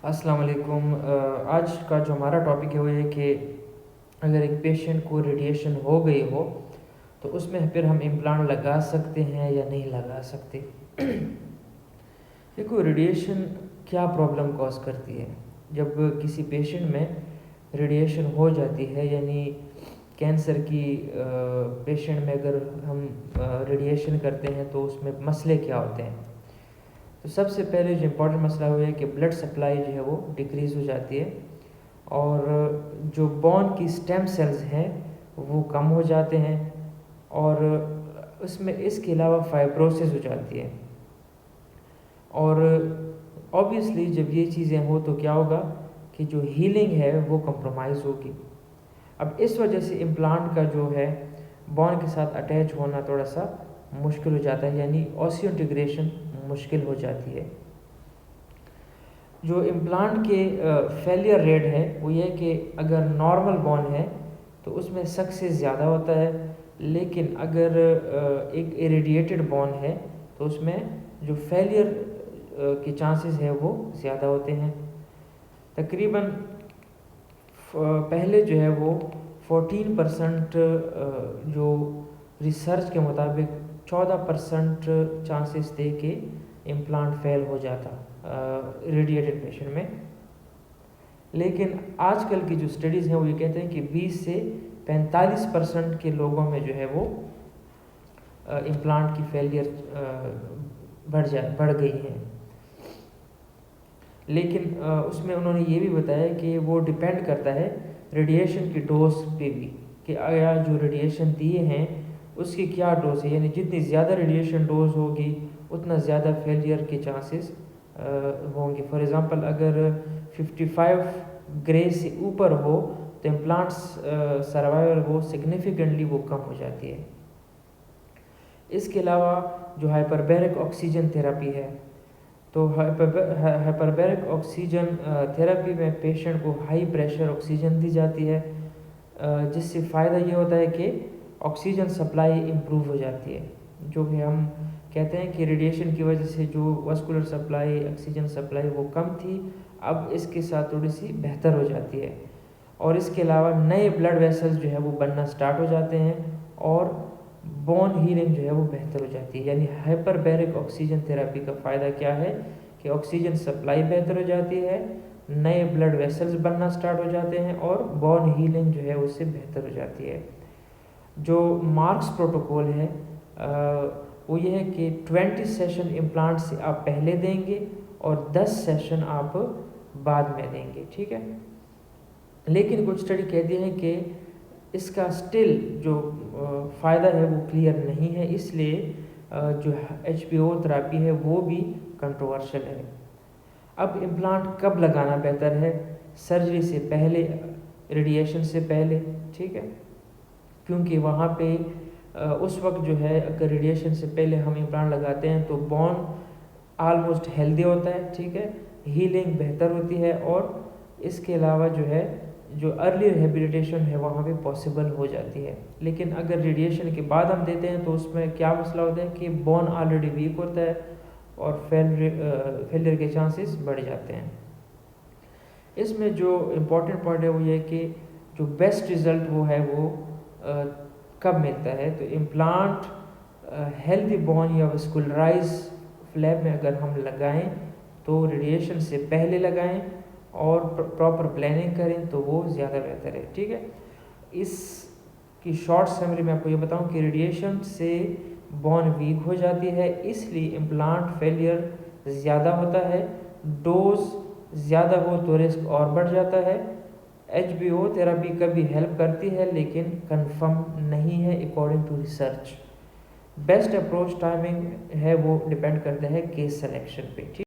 अस्सलाम वालेकुम। आज का जो हमारा टॉपिक है वो ये कि अगर एक पेशेंट को रेडिएशन हो गई हो तो उसमें फिर हम इम्प्लांट लगा सकते हैं या नहीं लगा सकते। देखो, रेडिएशन क्या प्रॉब्लम कॉज करती है। जब किसी पेशेंट में रेडिएशन हो जाती है, यानी कैंसर की पेशेंट में अगर हम रेडिएशन करते हैं तो उसमें मसले क्या होते हैं। तो सबसे पहले जो इम्पोर्टेंट मसला वो है कि ब्लड सप्लाई जो है वो डिक्रीज़ हो जाती है और जो बोन की स्टेम सेल्स हैं वो कम हो जाते हैं और उसमें इसके अलावा फाइब्रोसिस हो जाती है। और ऑब्वियसली जब ये चीज़ें हो तो क्या होगा कि जो हीलिंग है वो कंप्रोमाइज़ होगी। अब इस वजह से इम्प्लांट का जो है बोन के साथ अटैच होना थोड़ा सा मुश्किल हो जाता है, यानी ऑस्टियोइंटीग्रेशन मुश्किल हो जाती है। जो इम्प्लांट के फेलियर रेट है वो ये कि अगर नॉर्मल बोन है तो उसमें सक्सेस ज़्यादा होता है, लेकिन अगर एक इरेडिएटेड बोन है तो उसमें जो फेलियर के चांसेस है वो ज़्यादा होते हैं। तकरीबन पहले जो है वो 14% जो रिसर्च के मुताबिक 14% चांसेस थे कि इम्प्लांट फेल हो जाता रेडिएटेड पेशेंट में। लेकिन आजकल की जो स्टडीज़ हैं वो ये कहते हैं कि 20 से 45% के लोगों में जो है वो इम्प्लांट की फेलियर बढ़ गई हैं। लेकिन उसमें उन्होंने ये भी बताया कि वो डिपेंड करता है रेडिएशन की डोज पे भी, कि अगर जो रेडिएशन दिए हैं उसकी क्या डोज है, यानी जितनी ज़्यादा रेडिएशन डोज होगी उतना ज़्यादा फेलियर के चांसेस होंगे। फॉर एग्ज़ाम्पल अगर 55 ग्रे से ऊपर हो तो इम्प्लांट्स सर्वाइवल वो सिग्निफिकेंटली वो कम हो जाती है। इसके अलावा जो हाइपरबैरिक ऑक्सीजन थेरेपी है, तो हाइपरबैरिक ऑक्सीजन थेरेपी में पेशेंट को हाई प्रेशर ऑक्सीजन दी जाती है, जिससे फ़ायदा ये होता है कि ऑक्सीजन सप्लाई इम्प्रूव हो जाती है। जो कि हम कहते हैं कि रेडिएशन की वजह से जो वास्कुलर सप्लाई, ऑक्सीजन सप्लाई वो कम थी, अब इसके साथ थोड़ी सी बेहतर हो जाती है। और इसके अलावा नए ब्लड वेसल्स जो है वो बनना स्टार्ट हो जाते हैं और बोन हीलिंग जो है वो बेहतर हो जाती है। यानी हाइपरबैरिक ऑक्सीजन थेरेपी का फ़ायदा क्या है कि ऑक्सीजन सप्लाई बेहतर हो जाती है, नए ब्लड वेसल्स बनना स्टार्ट हो जाते हैं और बोन हीलिंग जो है उससे बेहतर हो जाती है। जो मार्क्स प्रोटोकॉल है वो ये है कि 20 सेशन इम्प्लांट से आप पहले देंगे और 10 सेशन आप बाद में देंगे, ठीक है। लेकिन कुछ स्टडी कहती है कि इसका स्टिल जो फ़ायदा है वो क्लियर नहीं है, इसलिए जो HBO थेरेपी है वो भी कंट्रोवर्शियल है। अब इम्प्लांट कब लगाना बेहतर है? सर्जरी से पहले, रेडिएशन से पहले, ठीक है, क्योंकि वहाँ पे उस वक्त जो है अगर रेडिएशन से पहले हम इम्प्लांट लगाते हैं तो बोन ऑलमोस्ट हेल्दी होता है, ठीक है, हीलिंग बेहतर होती है और इसके अलावा जो है जो अर्ली रिहेबिलिटेशन है वहाँ पे पॉसिबल हो जाती है। लेकिन अगर रेडिएशन के बाद हम देते हैं तो उसमें क्या मसला होता है कि बोन ऑलरेडी वीक होता है और फेलियर के चांसेस बढ़ जाते हैं। इसमें जो इम्पोर्टेंट पॉइंट है वो ये कि जो बेस्ट रिज़ल्ट वो है वो कब मिलता है, तो इम्प्लांट हेल्दी बोन या वास्कुलराइज फ्लैप में अगर हम लगाएं तो रेडिएशन से पहले लगाएं और प्रॉपर प्लानिंग करें तो वो ज़्यादा बेहतर है, ठीक है। इसकी शॉर्ट समरी मैं आपको ये बताऊं कि रेडिएशन से बोन वीक हो जाती है, इसलिए इम्प्लांट फेलियर ज़्यादा होता है, डोज ज़्यादा हो तो रिस्क और बढ़ जाता है। HBO थेरेपी कभी हेल्प करती है लेकिन कंफर्म नहीं है according to research. Best approach timing है वो डिपेंड करता है केस सिलेक्शन पे, ठीक।